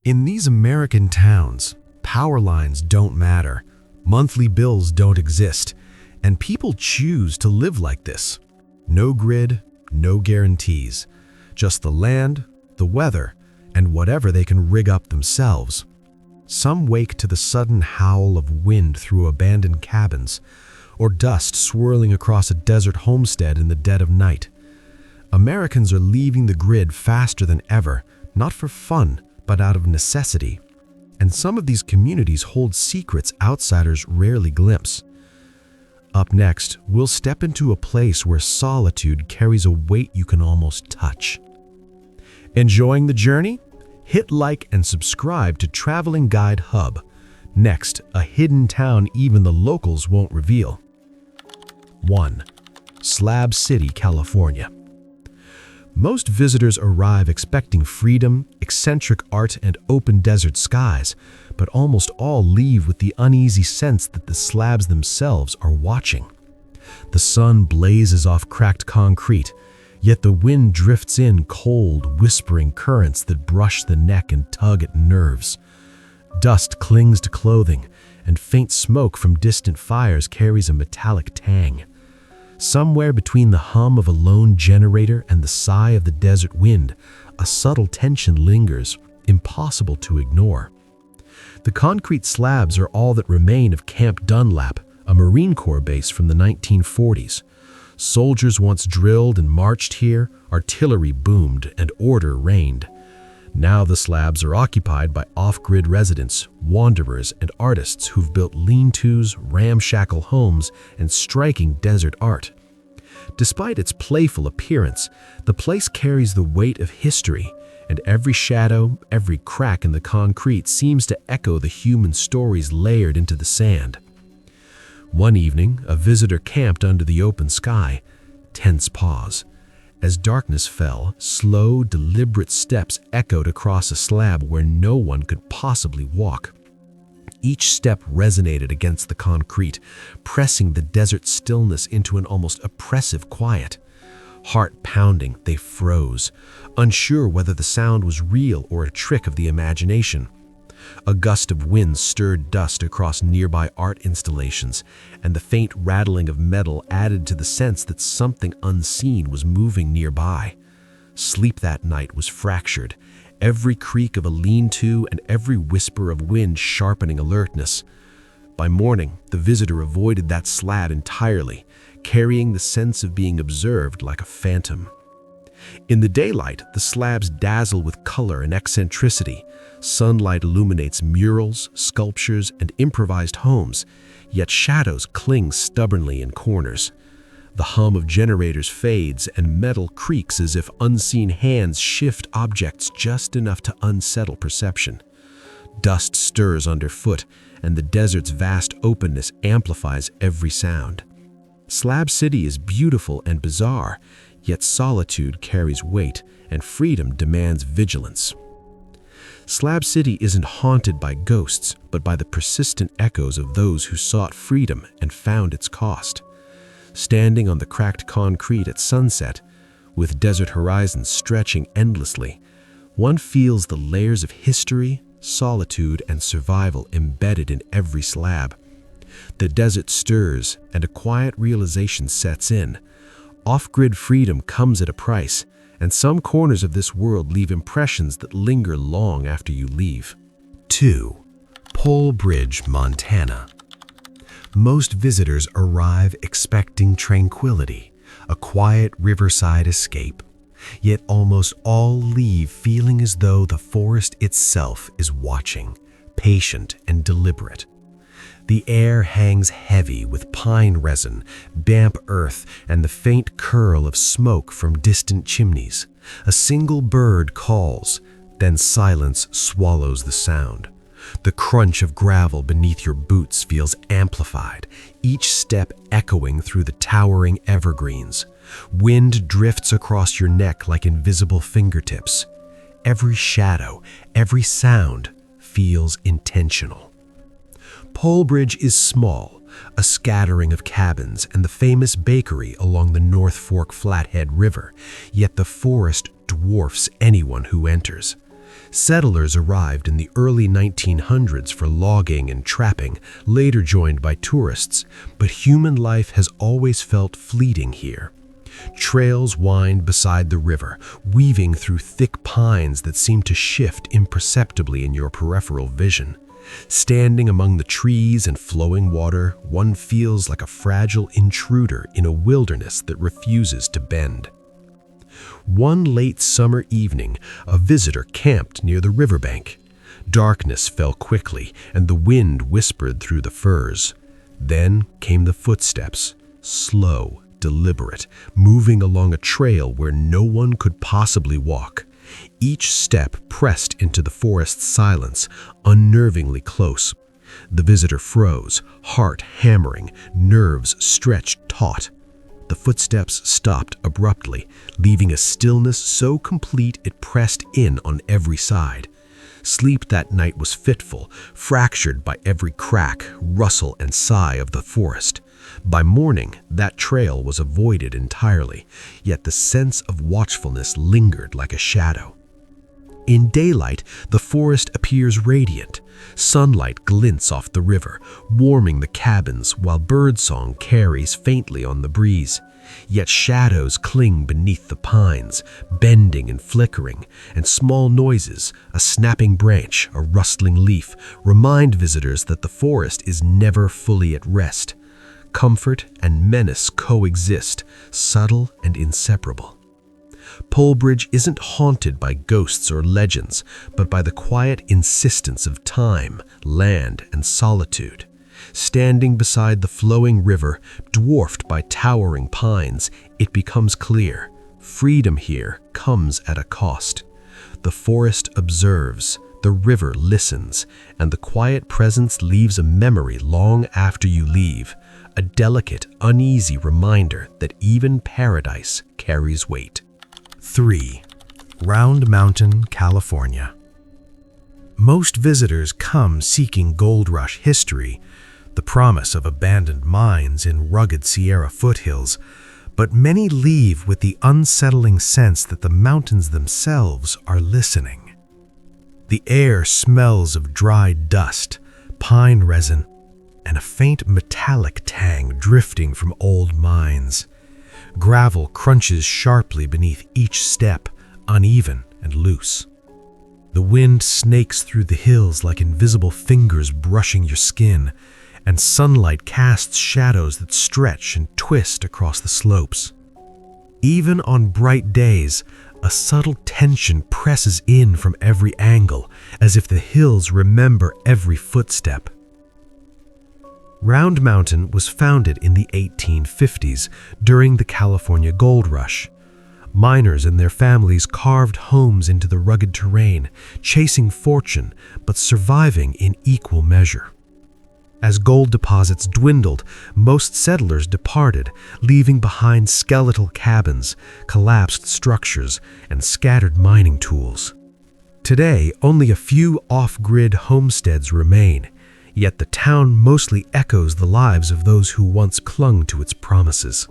In these American towns, power lines don't matter, monthly bills don't exist, and people choose to live like this. No grid, no guarantees, just the land, the weather, and whatever they can rig up themselves. Some wake to the sudden howl of wind through abandoned cabins, or dust swirling across a desert homestead in the dead of night. Americans are leaving the grid faster than ever, not for fun, but out of necessity. And some of these communities hold secrets outsiders rarely glimpse. Up next, we'll step into a place where solitude carries a weight you can almost touch. Enjoying the journey? Hit like and subscribe to Traveling Guide Hub. Next, a hidden town even the locals won't reveal. 1. Slab City, California. Most visitors arrive expecting freedom, eccentric art, and open desert skies, but almost all leave with the uneasy sense that the slabs themselves are watching. The sun blazes off cracked concrete, yet the wind drifts in cold, whispering currents that brush the neck and tug at nerves. Dust clings to clothing, and faint smoke from distant fires carries a metallic tang. Somewhere between the hum of a lone generator and the sigh of the desert wind, a subtle tension lingers, impossible to ignore. The concrete slabs are all that remain of Camp Dunlap, a Marine Corps base from the 1940s. Soldiers once drilled and marched here, artillery boomed, and order reigned. Now the slabs are occupied by off-grid residents, wanderers, and artists who've built lean-tos, ramshackle homes, and striking desert art. Despite its playful appearance, the place carries the weight of history, and every shadow, every crack in the concrete seems to echo the human stories layered into the sand. One evening, a visitor camped under the open sky. Tense pause. As darkness fell, slow, deliberate steps echoed across a slab where no one could possibly walk. Each step resonated against the concrete, pressing the desert stillness into an almost oppressive quiet. Heart pounding, they froze, unsure whether the sound was real or a trick of the imagination. A gust of wind stirred dust across nearby art installations, and the faint rattling of metal added to the sense that something unseen was moving nearby. Sleep that night was fractured, every creak of a lean-to and every whisper of wind sharpening alertness. By morning, the visitor avoided that slab entirely, carrying the sense of being observed like a phantom. In the daylight, the slabs dazzle with color and eccentricity. Sunlight illuminates murals, sculptures, and improvised homes, yet shadows cling stubbornly in corners. The hum of generators fades and metal creaks as if unseen hands shift objects just enough to unsettle perception. Dust stirs underfoot, and the desert's vast openness amplifies every sound. Slab City is beautiful and bizarre, yet solitude carries weight and freedom demands vigilance. Slab City isn't haunted by ghosts, but by the persistent echoes of those who sought freedom and found its cost. Standing on the cracked concrete at sunset, with desert horizons stretching endlessly, one feels the layers of history, solitude, and survival embedded in every slab. The desert stirs, and a quiet realization sets in. Off-grid freedom comes at a price, and some corners of this world leave impressions that linger long after you leave. 2. Pole Bridge, Montana. Most visitors arrive expecting tranquility, a quiet riverside escape. Yet almost all leave feeling as though the forest itself is watching, patient and deliberate. The air hangs heavy with pine resin, damp earth, and the faint curl of smoke from distant chimneys. A single bird calls, then silence swallows the sound. The crunch of gravel beneath your boots feels amplified, each step echoing through the towering evergreens. Wind drifts across your neck like invisible fingertips. Every shadow, every sound feels intentional. Pole Bridge is small, a scattering of cabins and the famous bakery along the North Fork Flathead River, yet the forest dwarfs anyone who enters. Settlers arrived in the early 1900s for logging and trapping, later joined by tourists, but human life has always felt fleeting here. Trails wind beside the river, weaving through thick pines that seem to shift imperceptibly in your peripheral vision. Standing among the trees and flowing water, one feels like a fragile intruder in a wilderness that refuses to bend. One late summer evening, a visitor camped near the riverbank. Darkness fell quickly, and the wind whispered through the firs. Then came the footsteps, slow, deliberate, moving along a trail where no one could possibly walk. Each step pressed into the forest's silence, unnervingly close. The visitor froze, heart hammering, nerves stretched taut. The footsteps stopped abruptly, leaving a stillness so complete it pressed in on every side. Sleep that night was fitful, fractured by every crack, rustle, and sigh of the forest. By morning, that trail was avoided entirely, yet the sense of watchfulness lingered like a shadow. In daylight, the forest appears radiant. Sunlight glints off the river, warming the cabins while birdsong carries faintly on the breeze. Yet shadows cling beneath the pines, bending and flickering, and small noises, a snapping branch, a rustling leaf, remind visitors that the forest is never fully at rest. Comfort and menace coexist, subtle and inseparable. Polebridge isn't haunted by ghosts or legends, but by the quiet insistence of time, land, and solitude. Standing beside the flowing river, dwarfed by towering pines, it becomes clear: freedom here comes at a cost. The forest observes, the river listens, and the quiet presence leaves a memory long after you leave, a delicate, uneasy reminder that even paradise carries weight. 3. Round Mountain, California. Most visitors come seeking gold rush history, the promise of abandoned mines in rugged Sierra foothills, but many leave with the unsettling sense that the mountains themselves are listening. The air smells of dried dust, pine resin, and a faint metallic tang drifting from old mines. Gravel crunches sharply beneath each step, uneven and loose. The wind snakes through the hills like invisible fingers brushing your skin, and sunlight casts shadows that stretch and twist across the slopes. Even on bright days, a subtle tension presses in from every angle, as if the hills remember every footstep. Round Mountain was founded in the 1850s during the California Gold Rush. Miners and their families carved homes into the rugged terrain, chasing fortune but surviving in equal measure. As gold deposits dwindled, most settlers departed, leaving behind skeletal cabins, collapsed structures, and scattered mining tools. Today, only a few off-grid homesteads remain, yet the town mostly echoes the lives of those who once clung to its promises.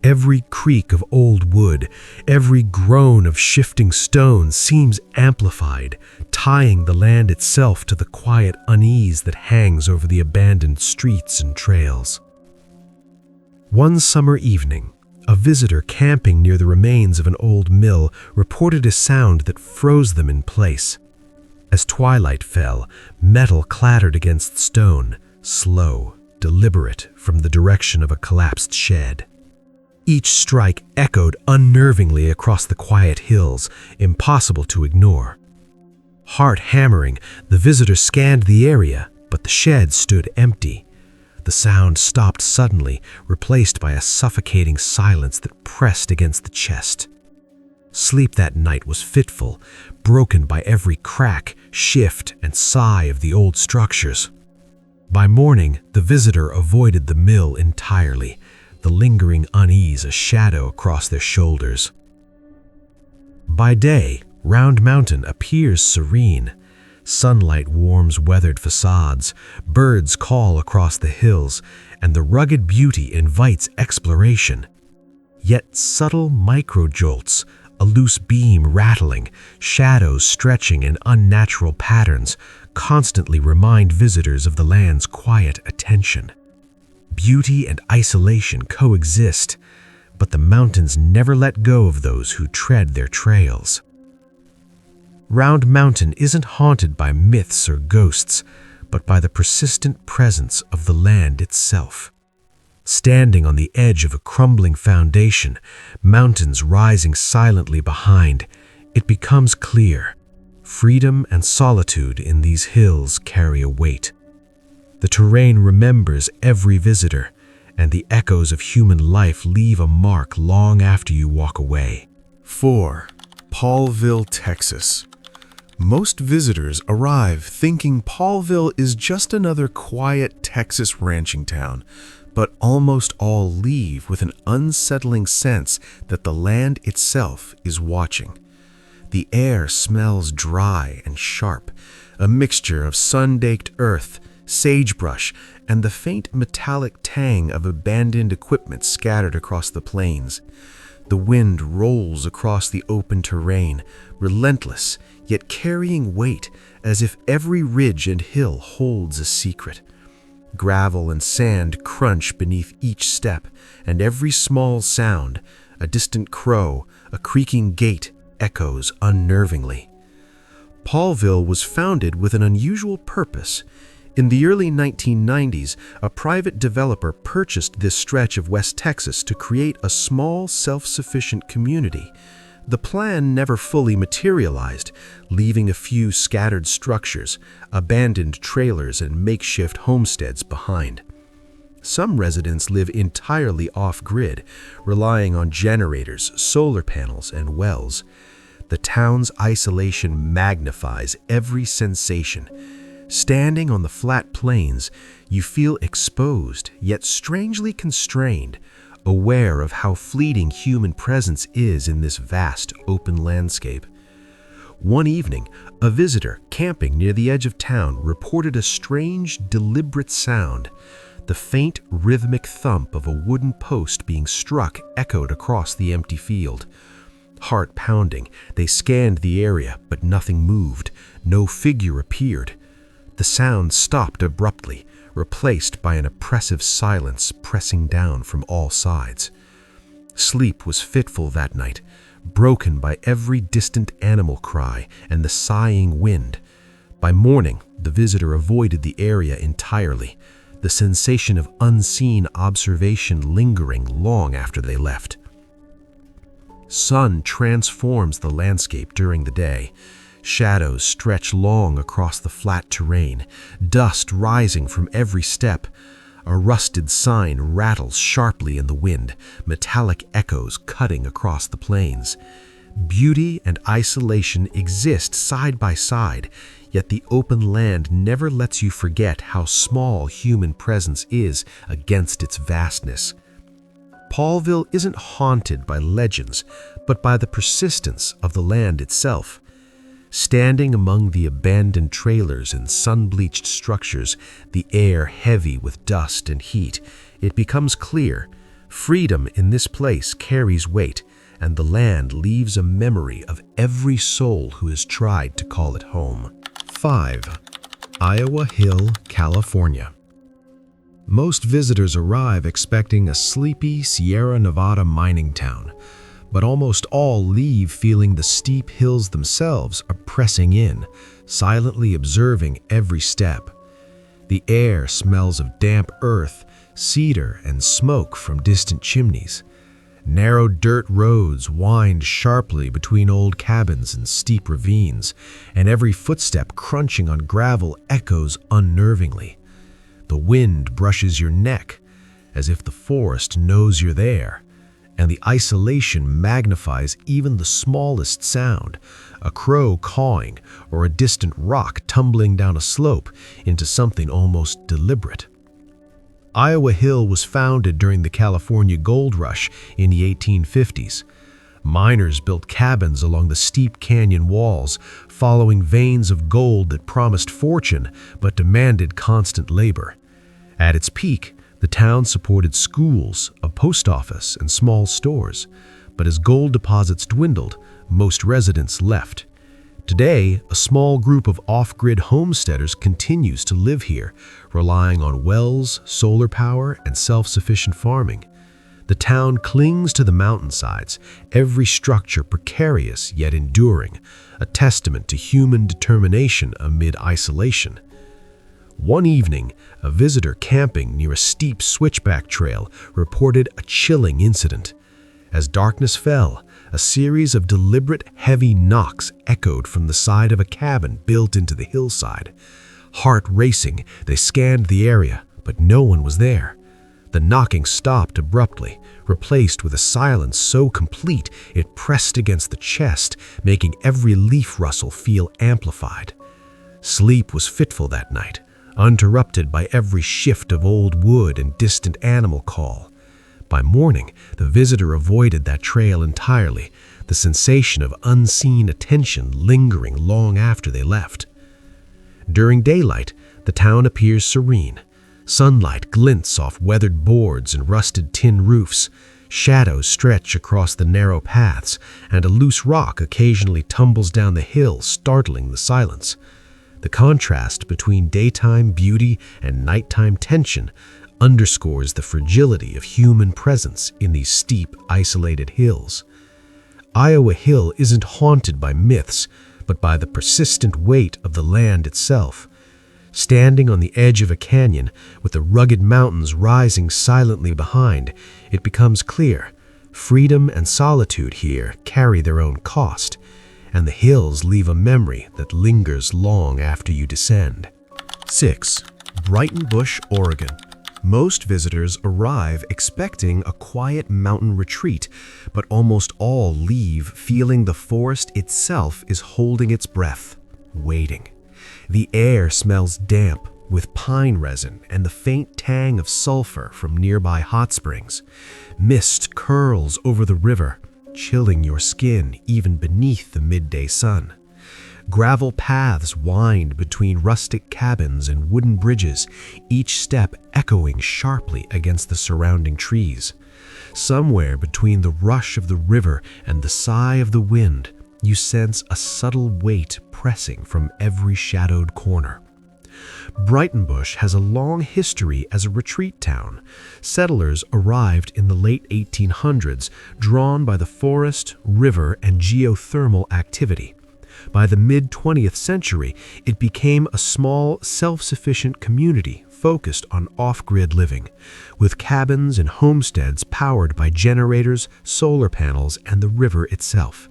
Every creak of old wood, every groan of shifting stone seems amplified, tying the land itself to the quiet unease that hangs over the abandoned streets and trails. One summer evening, a visitor camping near the remains of an old mill reported a sound that froze them in place. As twilight fell, metal clattered against stone, slow, deliberate, from the direction of a collapsed shed. Each strike echoed unnervingly across the quiet hills, impossible to ignore. Heart hammering, the visitor scanned the area, but the shed stood empty. The sound stopped suddenly, replaced by a suffocating silence that pressed against the chest. Sleep that night was fitful, broken by every crack, shift, and sigh of the old structures. By morning, the visitor avoided the mill entirely, the lingering unease a shadow across their shoulders. By day, Round Mountain appears serene. Sunlight warms weathered facades, birds call across the hills, and the rugged beauty invites exploration. Yet subtle microjolts, A loose beam rattling, shadows stretching in unnatural patterns constantly remind visitors of the land's quiet attention. Beauty and isolation coexist, but the mountains never let go of those who tread their trails. Round Mountain isn't haunted by myths or ghosts, but by the persistent presence of the land itself. Standing on the edge of a crumbling foundation, mountains rising silently behind, it becomes clear: freedom and solitude in these hills carry a weight. The terrain remembers every visitor, and the echoes of human life leave a mark long after you walk away. 4. Paulville, Texas. Most visitors arrive thinking Paulville is just another quiet Texas ranching town, but almost all leave with an unsettling sense that the land itself is watching. The air smells dry and sharp, a mixture of sun-baked earth, sagebrush, and the faint metallic tang of abandoned equipment scattered across the plains. The wind rolls across the open terrain, relentless, yet carrying weight, as if every ridge and hill holds a secret. Gravel and sand crunch beneath each step, and every small sound, a distant crow, a creaking gate, echoes unnervingly. Paulville was founded with an unusual purpose. In the early 1990s, a private developer purchased this stretch of West Texas to create a small, self-sufficient community. The plan never fully materialized, leaving a few scattered structures, abandoned trailers, and makeshift homesteads behind. Some residents live entirely off-grid, relying on generators, solar panels, and wells. The town's isolation magnifies every sensation. Standing on the flat plains, you feel exposed, yet strangely constrained, aware of how fleeting human presence is in this vast, open landscape. One evening, a visitor camping near the edge of town reported a strange, deliberate sound. The faint, rhythmic thump of a wooden post being struck echoed across the empty field. Heart pounding, they scanned the area, but nothing moved. No figure appeared. The sound stopped abruptly, replaced by an oppressive silence pressing down from all sides. Sleep was fitful that night, broken by every distant animal cry and the sighing wind. By morning, the visitor avoided the area entirely, the sensation of unseen observation lingering long after they left. Sun transforms the landscape during the day. Shadows stretch long across the flat terrain, dust rising from every step. A rusted sign rattles sharply in the wind, metallic echoes cutting across the plains. Beauty and isolation exist side by side, yet the open land never lets you forget how small human presence is against its vastness. Paulville isn't haunted by legends, but by the persistence of the land itself. Standing among the abandoned trailers and sun-bleached structures, the air heavy with dust and heat, it becomes clear: freedom in this place carries weight, and the land leaves a memory of every soul who has tried to call it home. 5. Iowa Hill, California. Most visitors arrive expecting a sleepy Sierra Nevada mining town, but almost all leave feeling the steep hills themselves are pressing in, silently observing every step. The air smells of damp earth, cedar, and smoke from distant chimneys. Narrow dirt roads wind sharply between old cabins and steep ravines, and every footstep crunching on gravel echoes unnervingly. The wind brushes your neck, as if the forest knows you're there, and the isolation magnifies even the smallest sound, a crow cawing or a distant rock tumbling down a slope, into something almost deliberate. Iowa Hill was founded during the California Gold Rush in the 1850s. Miners built cabins along the steep canyon walls, following veins of gold that promised fortune but demanded constant labor. At its peak, the town supported schools, a post office, and small stores. But as gold deposits dwindled, most residents left. Today, a small group of off-grid homesteaders continues to live here, relying on wells, solar power, and self-sufficient farming. The town clings to the mountainsides, every structure precarious yet enduring, a testament to human determination amid isolation. One evening, a visitor camping near a steep switchback trail reported a chilling incident. As darkness fell, a series of deliberate, heavy knocks echoed from the side of a cabin built into the hillside. Heart racing, they scanned the area, but no one was there. The knocking stopped abruptly, replaced with a silence so complete it pressed against the chest, making every leaf rustle feel amplified. Sleep was fitful that night, uninterrupted by every shift of old wood and distant animal call. By morning, the visitor avoided that trail entirely, the sensation of unseen attention lingering long after they left. During daylight, the town appears serene. Sunlight glints off weathered boards and rusted tin roofs. Shadows stretch across the narrow paths, and a loose rock occasionally tumbles down the hill, startling the silence. The contrast between daytime beauty and nighttime tension underscores the fragility of human presence in these steep, isolated hills. Iowa Hill isn't haunted by myths, but by the persistent weight of the land itself. Standing on the edge of a canyon, with the rugged mountains rising silently behind, it becomes clear freedom and solitude here carry their own cost, and the hills leave a memory that lingers long after you descend. 6. Breitenbush, Oregon. Most visitors arrive expecting a quiet mountain retreat, but almost all leave feeling the forest itself is holding its breath, waiting. The air smells damp, with pine resin and the faint tang of sulfur from nearby hot springs. Mist curls over the river, chilling your skin even beneath the midday sun. Gravel paths wind between rustic cabins and wooden bridges, each step echoing sharply against the surrounding trees. Somewhere between the rush of the river and the sigh of the wind, you sense a subtle weight pressing from every shadowed corner. Breitenbush has a long history as a retreat town. Settlers arrived in the late 1800s, drawn by the forest, river, and geothermal activity. By the mid-20th century, it became a small, self-sufficient community focused on off-grid living, with cabins and homesteads powered by generators, solar panels, and the river itself.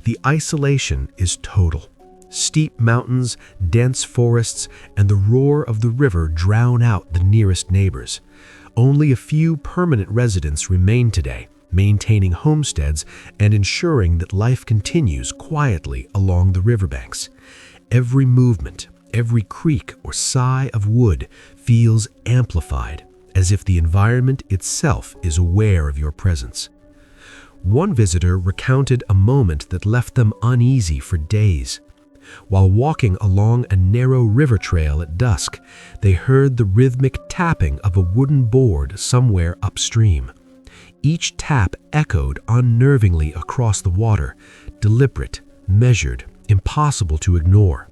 The isolation is total. Steep mountains, dense forests, and the roar of the river drown out the nearest neighbors. Only a few permanent residents remain today, maintaining homesteads and ensuring that life continues quietly along the riverbanks. Every movement, every creak or sigh of wood feels amplified, as if the environment itself is aware of your presence. One visitor recounted a moment that left them uneasy for days. While walking along a narrow river trail at dusk, they heard the rhythmic tapping of a wooden board somewhere upstream. Each tap echoed unnervingly across the water, deliberate, measured, impossible to ignore.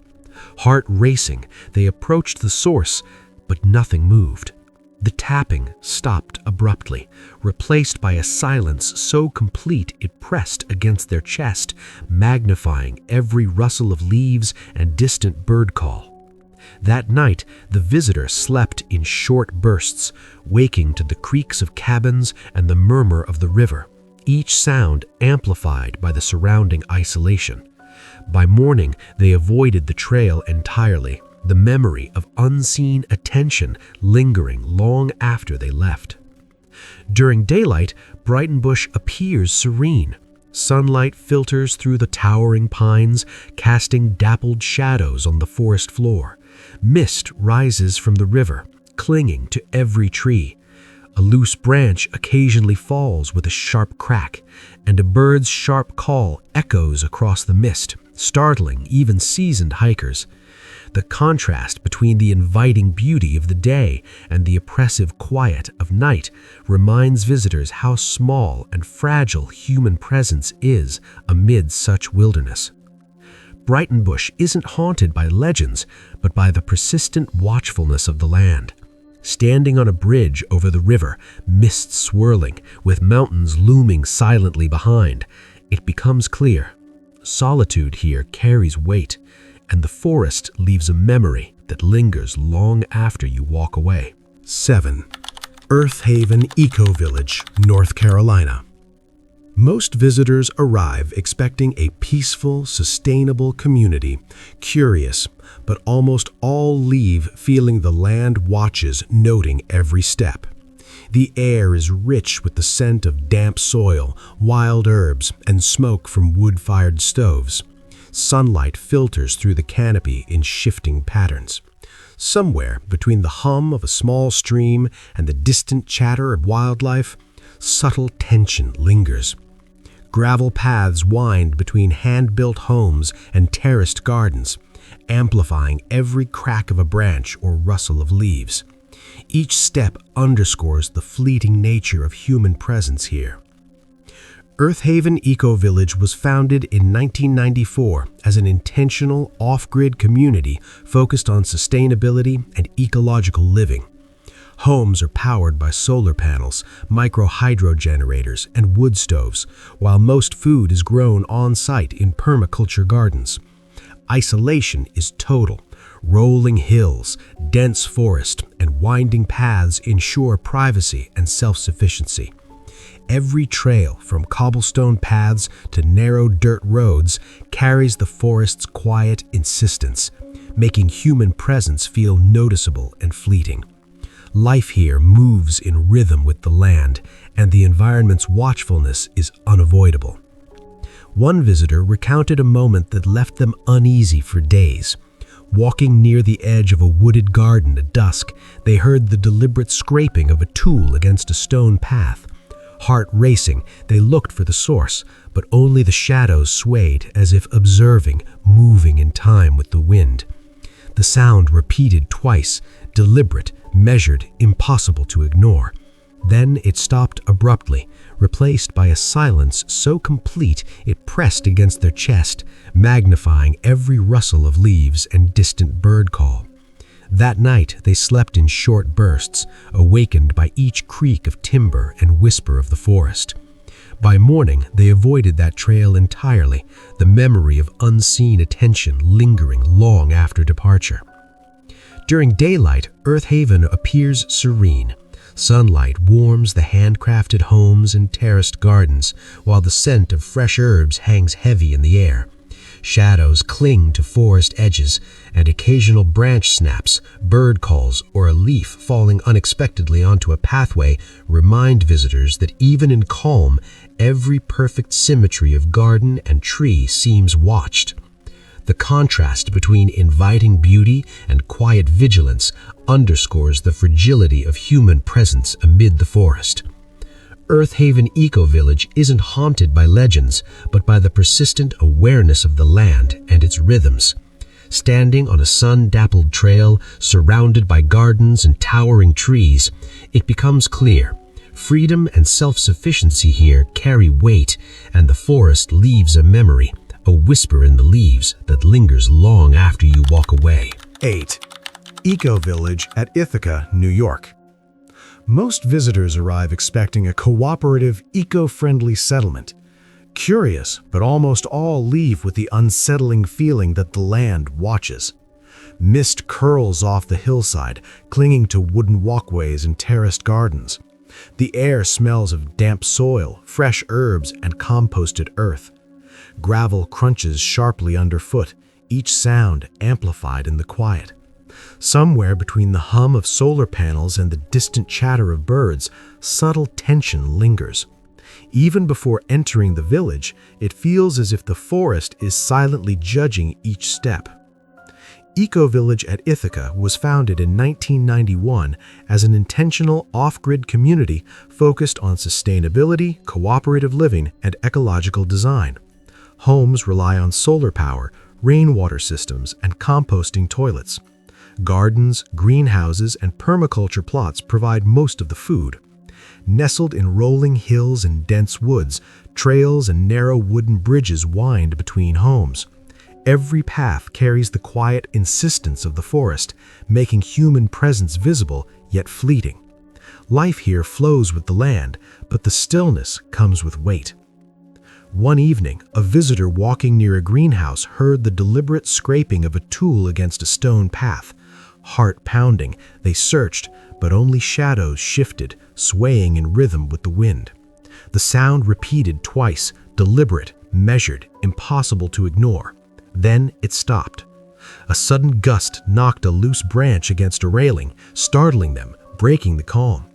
Heart racing, they approached the source, but nothing moved. The tapping stopped abruptly, replaced by a silence so complete it pressed against their chest, magnifying every rustle of leaves and distant bird call. That night, the visitor slept in short bursts, waking to the creaks of cabins and the murmur of the river, each sound amplified by the surrounding isolation. By morning, they avoided the trail entirely, the memory of unseen attention lingering long after they left. During daylight, Breitenbush appears serene. Sunlight filters through the towering pines, casting dappled shadows on the forest floor. Mist rises from the river, clinging to every tree. A loose branch occasionally falls with a sharp crack, and a bird's sharp call echoes across the mist, startling even seasoned hikers. The contrast between the inviting beauty of the day and the oppressive quiet of night reminds visitors how small and fragile human presence is amid such wilderness. Breitenbush isn't haunted by legends, but by the persistent watchfulness of the land. Standing on a bridge over the river, mist swirling, with mountains looming silently behind, it becomes clear. Solitude here carries weight, and the forest leaves a memory that lingers long after you walk away. 7. Earth Haven Eco Village, North Carolina. Most visitors arrive expecting a peaceful, sustainable community, curious, but almost all leave feeling the land watches, noting every step. The air is rich with the scent of damp soil, wild herbs, and smoke from wood-fired stoves. Sunlight filters through the canopy in shifting patterns. Somewhere between the hum of a small stream and the distant chatter of wildlife, subtle tension lingers. Gravel paths wind between hand-built homes and terraced gardens, amplifying every crack of a branch or rustle of leaves. Each step underscores the fleeting nature of human presence here. Earth Haven Eco Village was founded in 1994 as an intentional, off-grid community focused on sustainability and ecological living. Homes are powered by solar panels, micro-hydro generators, and wood stoves, while most food is grown on-site in permaculture gardens. Isolation is total. Rolling hills, dense forest, and winding paths ensure privacy and self-sufficiency. Every trail, from cobblestone paths to narrow dirt roads, carries the forest's quiet insistence, making human presence feel noticeable and fleeting. Life here moves in rhythm with the land, and the environment's watchfulness is unavoidable. One visitor recounted a moment that left them uneasy for days. Walking near the edge of a wooded garden at dusk, they heard the deliberate scraping of a tool against a stone path. Heart racing, they looked for the source, but only the shadows swayed as if observing, moving in time with the wind. The sound repeated twice, deliberate, measured, impossible to ignore. Then it stopped abruptly, replaced by a silence so complete it pressed against their chest, magnifying every rustle of leaves and distant bird call. That night they slept in short bursts, awakened by each creak of timber and whisper of the forest. By morning they avoided that trail entirely, the memory of unseen attention lingering long after departure. During daylight, Earth Haven appears serene. Sunlight warms the handcrafted homes and terraced gardens, while the scent of fresh herbs hangs heavy in the air. Shadows cling to forest edges, and occasional branch snaps, bird calls, or a leaf falling unexpectedly onto a pathway remind visitors that even in calm, every perfect symmetry of garden and tree seems watched. The contrast between inviting beauty and quiet vigilance underscores the fragility of human presence amid the forest. Earth Haven Eco Village isn't haunted by legends, but by the persistent awareness of the land and its rhythms. Standing on a sun-dappled trail, surrounded by gardens and towering trees, it becomes clear. Freedom and self-sufficiency here carry weight, and the forest leaves a memory, a whisper in the leaves that lingers long after you walk away. 8. Eco Village at Ithaca, New York. Most visitors arrive expecting a cooperative, eco-friendly settlement. Curious, but almost all leave with the unsettling feeling that the land watches. Mist curls off the hillside, clinging to wooden walkways and terraced gardens. The air smells of damp soil, fresh herbs, and composted earth. Gravel crunches sharply underfoot, each sound amplified in the quiet. Somewhere between the hum of solar panels and the distant chatter of birds, subtle tension lingers. Even before entering the village, it feels as if the forest is silently judging each step. Eco Village at Ithaca was founded in 1991 as an intentional off-grid community focused on sustainability, cooperative living, and ecological design. Homes rely on solar power, rainwater systems, and composting toilets. Gardens, greenhouses, and permaculture plots provide most of the food. Nestled in rolling hills and dense woods, trails and narrow wooden bridges wind between homes. Every path carries the quiet insistence of the forest, making human presence visible yet fleeting. Life here flows with the land, but the stillness comes with weight. One evening, a visitor walking near a greenhouse heard the deliberate scraping of a tool against a stone path. Heart pounding, they searched, but only shadows shifted, swaying in rhythm with the wind. The sound repeated twice, deliberate, measured, impossible to ignore. Then it stopped. A sudden gust knocked a loose branch against a railing, startling them, breaking the calm.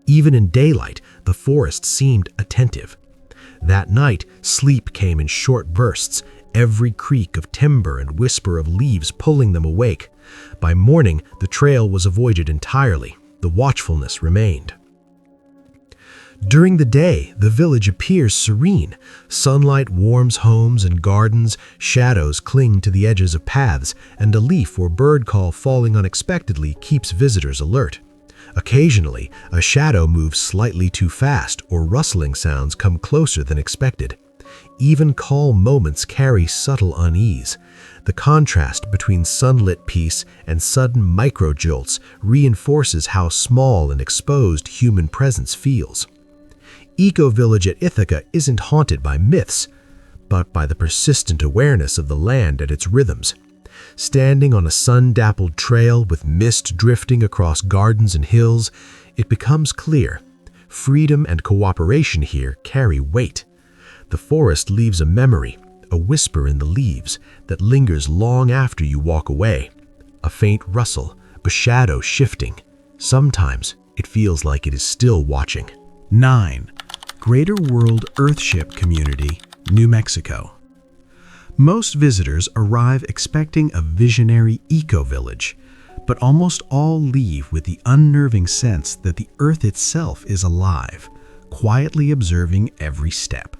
Even in daylight, the forest seemed attentive. That night, sleep came in short bursts, every creak of timber and whisper of leaves pulling them awake. By morning, the trail was avoided entirely. The watchfulness remained. During the day, the village appears serene. Sunlight warms homes and gardens, shadows cling to the edges of paths, and a leaf or bird call falling unexpectedly keeps visitors alert. Occasionally, a shadow moves slightly too fast or rustling sounds come closer than expected. Even calm moments carry subtle unease. The contrast between sunlit peace and sudden micro-jolts reinforces how small and exposed human presence feels. Eco-Village at Ithaca isn't haunted by myths, but by the persistent awareness of the land and its rhythms. Standing on a sun-dappled trail with mist drifting across gardens and hills, it becomes clear. Freedom and cooperation here carry weight. The forest leaves a memory, a whisper in the leaves that lingers long after you walk away. A faint rustle, a shadow shifting. Sometimes it feels like it is still watching. 9. Greater World Earthship Community, New Mexico. Most visitors arrive expecting a visionary eco-village, but almost all leave with the unnerving sense that the Earth itself is alive, quietly observing every step.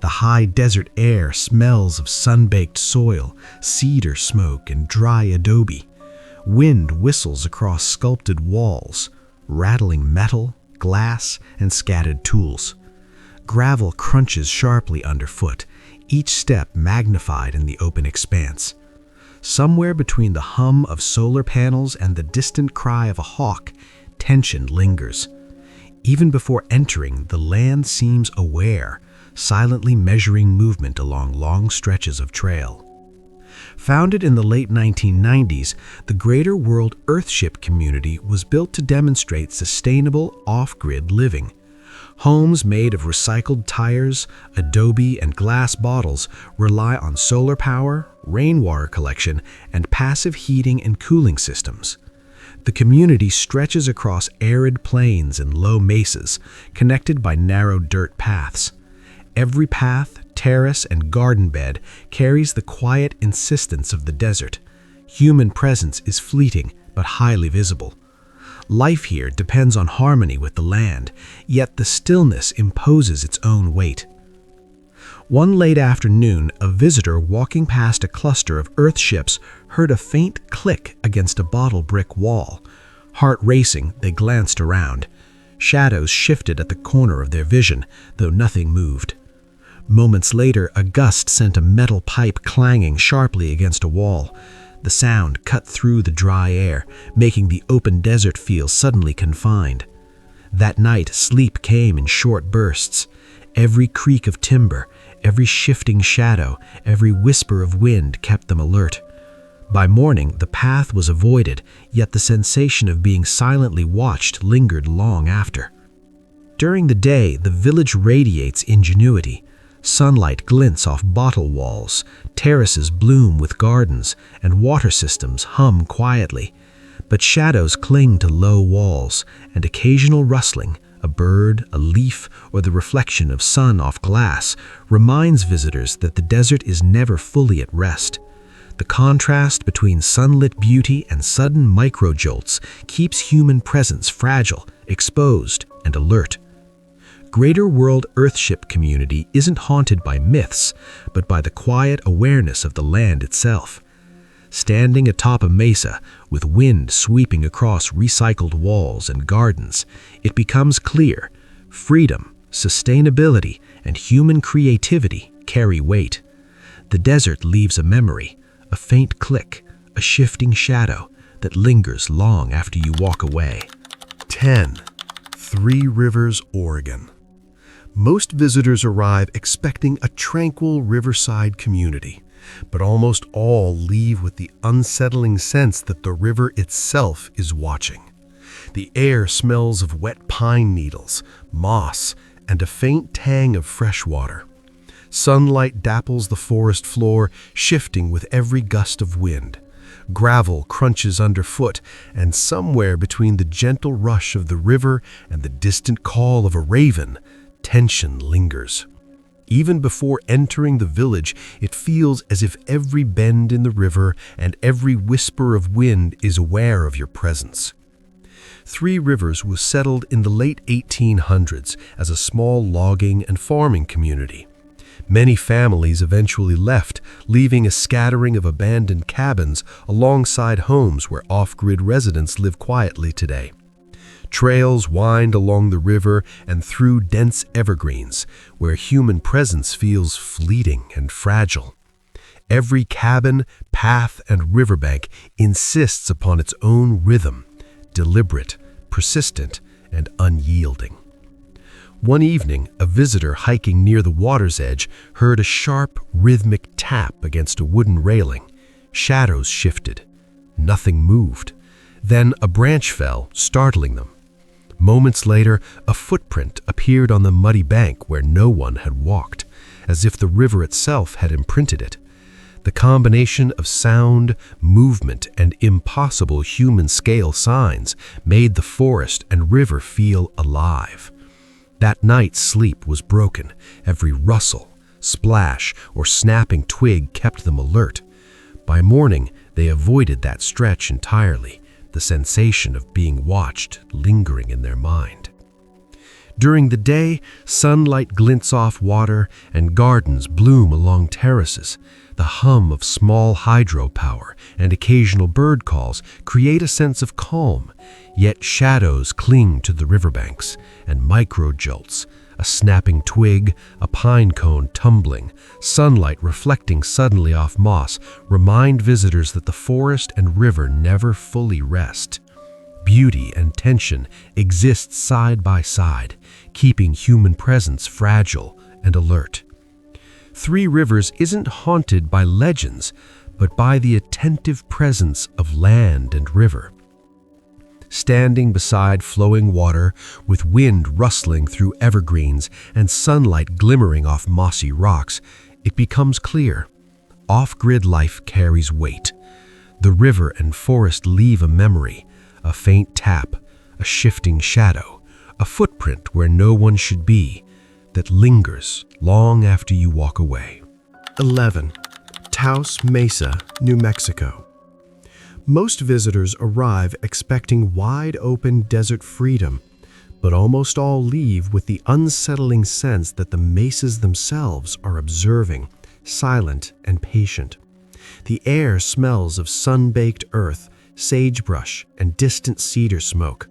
The high desert air smells of sun-baked soil, cedar smoke, and dry adobe. Wind whistles across sculpted walls, rattling metal, glass, and scattered tools. Gravel crunches sharply underfoot, each step magnified in the open expanse. Somewhere between the hum of solar panels and the distant cry of a hawk, tension lingers. Even before entering, the land seems aware, silently measuring movement along long stretches of trail. Founded in the late 1990s, the Greater World Earthship community was built to demonstrate sustainable off-grid living. Homes made of recycled tires, adobe, and glass bottles rely on solar power, rainwater collection, and passive heating and cooling systems. The community stretches across arid plains and low mesas, connected by narrow dirt paths. Every path, terrace, and garden bed carries the quiet insistence of the desert. Human presence is fleeting but highly visible. Life here depends on harmony with the land, yet the stillness imposes its own weight. One late afternoon, a visitor walking past a cluster of Earthships heard a faint click against a bottle brick wall. Heart racing, they glanced around. Shadows shifted at the corner of their vision, though nothing moved. Moments later, a gust sent a metal pipe clanging sharply against a wall. The sound cut through the dry air, making the open desert feel suddenly confined. That night, sleep came in short bursts. Every creak of timber, every shifting shadow, every whisper of wind kept them alert. By morning, the path was avoided, yet the sensation of being silently watched lingered long after. During the day, the village radiates ingenuity. Sunlight glints off bottle walls, terraces bloom with gardens, and water systems hum quietly. But shadows cling to low walls, and occasional rustling, a bird, a leaf, or the reflection of sun off glass, reminds visitors that the desert is never fully at rest. The contrast between sunlit beauty and sudden microjolts keeps human presence fragile, exposed, and alert. Greater World Earthship community isn't haunted by myths, but by the quiet awareness of the land itself. Standing atop a mesa, with wind sweeping across recycled walls and gardens, it becomes clear: freedom, sustainability, and human creativity carry weight. The desert leaves a memory, a faint click, a shifting shadow that lingers long after you walk away. 10. Three Rivers, Oregon. Most visitors arrive expecting a tranquil riverside community, but almost all leave with the unsettling sense that the river itself is watching. The air smells of wet pine needles, moss, and a faint tang of fresh water. Sunlight dapples the forest floor, shifting with every gust of wind. Gravel crunches underfoot, and somewhere between the gentle rush of the river and the distant call of a raven, tension lingers. Even before entering the village, it feels as if every bend in the river and every whisper of wind is aware of your presence. Three Rivers was settled in the late 1800s as a small logging and farming community. Many families eventually left, leaving a scattering of abandoned cabins alongside homes where off-grid residents live quietly today. Trails wind along the river and through dense evergreens, where human presence feels fleeting and fragile. Every cabin, path, and riverbank insists upon its own rhythm, deliberate, persistent, and unyielding. One evening, a visitor hiking near the water's edge heard a sharp, rhythmic tap against a wooden railing. Shadows shifted. Nothing moved. Then a branch fell, startling them. Moments later, a footprint appeared on the muddy bank where no one had walked, as if the river itself had imprinted it. The combination of sound, movement, and impossible human-scale signs made the forest and river feel alive. That night's sleep was broken. Every rustle, splash, or snapping twig kept them alert. By morning, they avoided that stretch entirely, the sensation of being watched lingering in their mind. During the day, sunlight glints off water and gardens bloom along terraces. The hum of small hydropower and occasional bird calls create a sense of calm, yet shadows cling to the riverbanks, and micro-jolts, a snapping twig, a pine cone tumbling, sunlight reflecting suddenly off moss, remind visitors that the forest and river never fully rest. Beauty and tension exist side by side, keeping human presence fragile and alert. Three Rivers isn't haunted by legends, but by the attentive presence of land and river. Standing beside flowing water, with wind rustling through evergreens and sunlight glimmering off mossy rocks, it becomes clear: off-grid life carries weight. The river and forest leave a memory, a faint tap, a shifting shadow, a footprint where no one should be, that lingers long after you walk away. 11. Taos Mesa, New Mexico. Most visitors arrive expecting wide-open desert freedom, but almost all leave with the unsettling sense that the mesas themselves are observing, silent and patient. The air smells of sun-baked earth, sagebrush, and distant cedar smoke.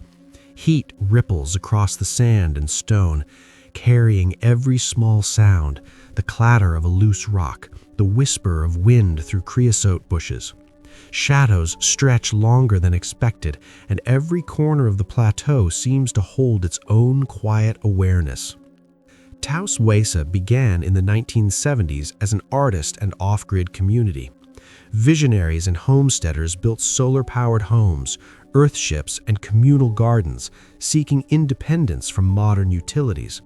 Heat ripples across the sand and stone, carrying every small sound: the clatter of a loose rock, the whisper of wind through creosote bushes. Shadows stretch longer than expected, and every corner of the plateau seems to hold its own quiet awareness. Taos Mesa began in the 1970s as an artist and off-grid community. Visionaries and homesteaders built solar-powered homes, earthships, and communal gardens, seeking independence from modern utilities.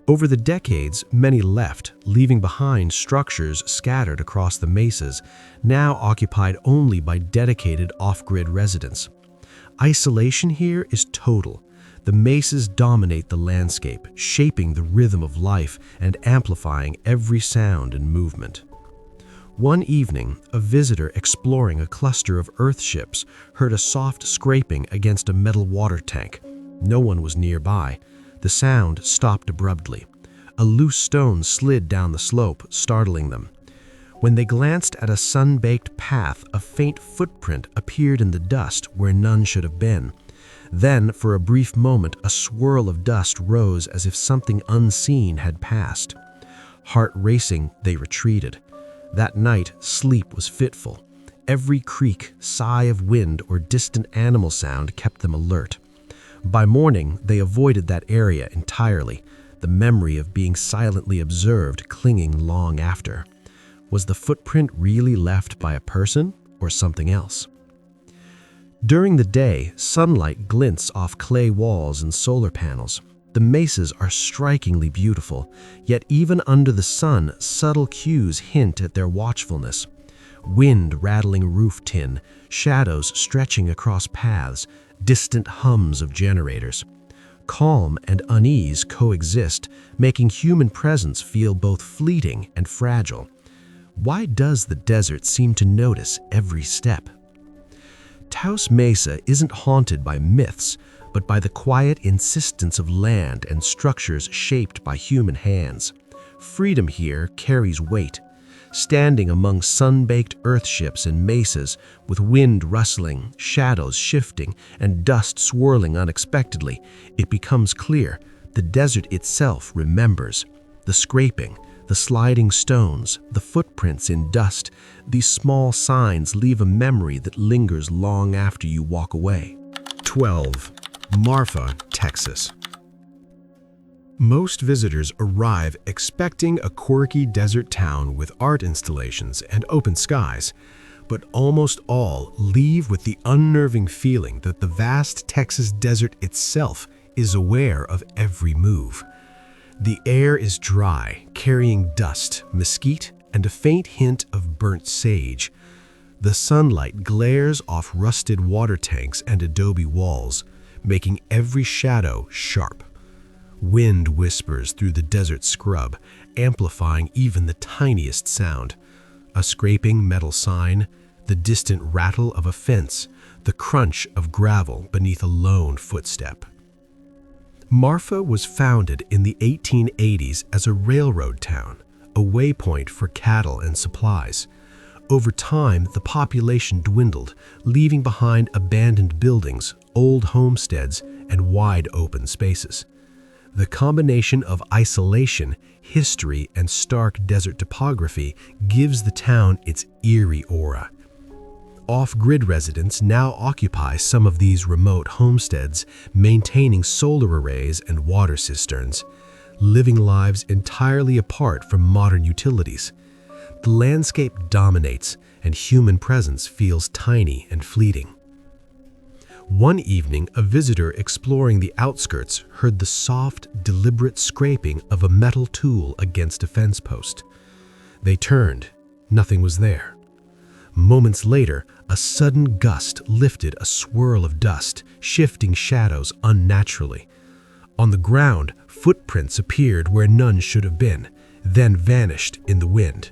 Over the decades, many left, leaving behind structures scattered across the mesas, now occupied only by dedicated off-grid residents. Isolation here is total. The mesas dominate the landscape, shaping the rhythm of life and amplifying every sound and movement. One evening, a visitor exploring a cluster of earthships heard a soft scraping against a metal water tank. No one was nearby. The sound stopped abruptly. A loose stone slid down the slope, startling them. When they glanced at a sun-baked path, a faint footprint appeared in the dust where none should have been. Then, for a brief moment, a swirl of dust rose as if something unseen had passed. Heart racing, they retreated. That night, sleep was fitful. Every creak, sigh of wind, or distant animal sound kept them alert. By morning, they avoided that area entirely, the memory of being silently observed clinging long after. Was the footprint really left by a person or something else? During the day, sunlight glints off clay walls and solar panels. The mesas are strikingly beautiful, yet even under the sun, subtle cues hint at their watchfulness. Wind rattling roof tin, shadows stretching across paths, distant hums of generators. Calm and unease coexist, making human presence feel both fleeting and fragile. Why does the desert seem to notice every step? Taos Mesa isn't haunted by myths, but by the quiet insistence of land and structures shaped by human hands. Freedom here carries weight. Standing among sun-baked earthships and mesas, with wind rustling, shadows shifting, and dust swirling unexpectedly, it becomes clear the desert itself remembers. The scraping, the sliding stones, the footprints in dust, these small signs leave a memory that lingers long after you walk away. 12. Marfa, Texas. Most visitors arrive expecting a quirky desert town with art installations and open skies, but almost all leave with the unnerving feeling that the vast Texas desert itself is aware of every move. The air is dry, carrying dust, mesquite, and a faint hint of burnt sage. The sunlight glares off rusted water tanks and adobe walls, making every shadow sharp. Wind whispers through the desert scrub, amplifying even the tiniest sound. A scraping metal sign, the distant rattle of a fence, the crunch of gravel beneath a lone footstep. Marfa was founded in the 1880s as a railroad town, a waypoint for cattle and supplies. Over time, the population dwindled, leaving behind abandoned buildings, old homesteads, and wide open spaces. The combination of isolation, history, and stark desert topography gives the town its eerie aura. Off-grid residents now occupy some of these remote homesteads, maintaining solar arrays and water cisterns, living lives entirely apart from modern utilities. The landscape dominates, and human presence feels tiny and fleeting. One evening, a visitor exploring the outskirts heard the soft, deliberate scraping of a metal tool against a fence post. They turned. Nothing was there. Moments later, a sudden gust lifted a swirl of dust, shifting shadows unnaturally. On the ground, footprints appeared where none should have been, then vanished in the wind.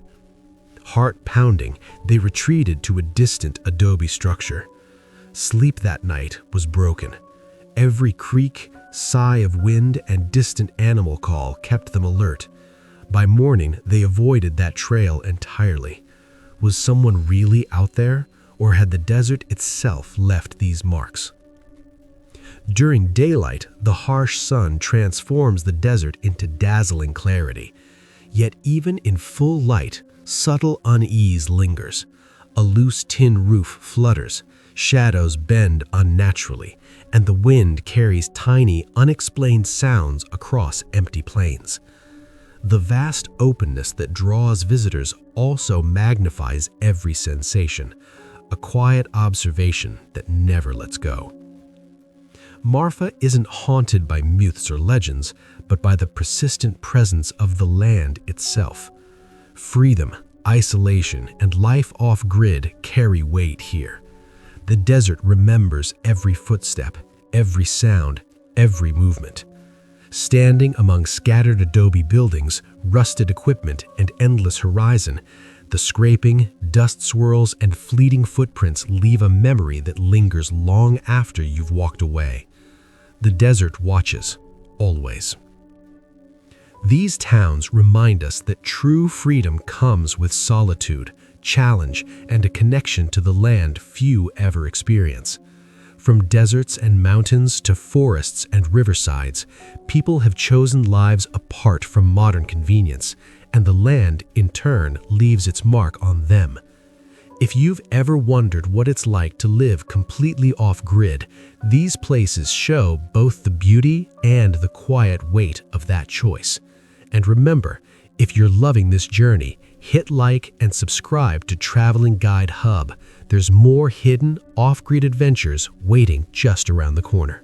Heart pounding, they retreated to a distant adobe structure. Sleep that night was broken. Every creak, sigh of wind, and distant animal call kept them alert. By morning, they avoided that trail entirely. Was someone really out there, or had the desert itself left these marks? During daylight, the harsh sun transforms the desert into dazzling clarity. Yet even in full light, subtle unease lingers. A loose tin roof flutters, shadows bend unnaturally, and the wind carries tiny, unexplained sounds across empty plains. The vast openness that draws visitors also magnifies every sensation, a quiet observation that never lets go. Marfa isn't haunted by myths or legends, but by the persistent presence of the land itself. Freedom, isolation, and life off-grid carry weight here. The desert remembers every footstep, every sound, every movement. Standing among scattered adobe buildings, rusted equipment, and endless horizon, the scraping, dust swirls, and fleeting footprints leave a memory that lingers long after you've walked away. The desert watches, always. These towns remind us that true freedom comes with solitude, challenge, and a connection to the land few ever experience. From deserts and mountains to forests and riversides, people have chosen lives apart from modern convenience, and the land, in turn, leaves its mark on them. If you've ever wondered what it's like to live completely off-grid, these places show both the beauty and the quiet weight of that choice. And remember, if you're loving this journey, hit like and subscribe to Traveling Guide Hub. There's more hidden, off-grid adventures waiting just around the corner.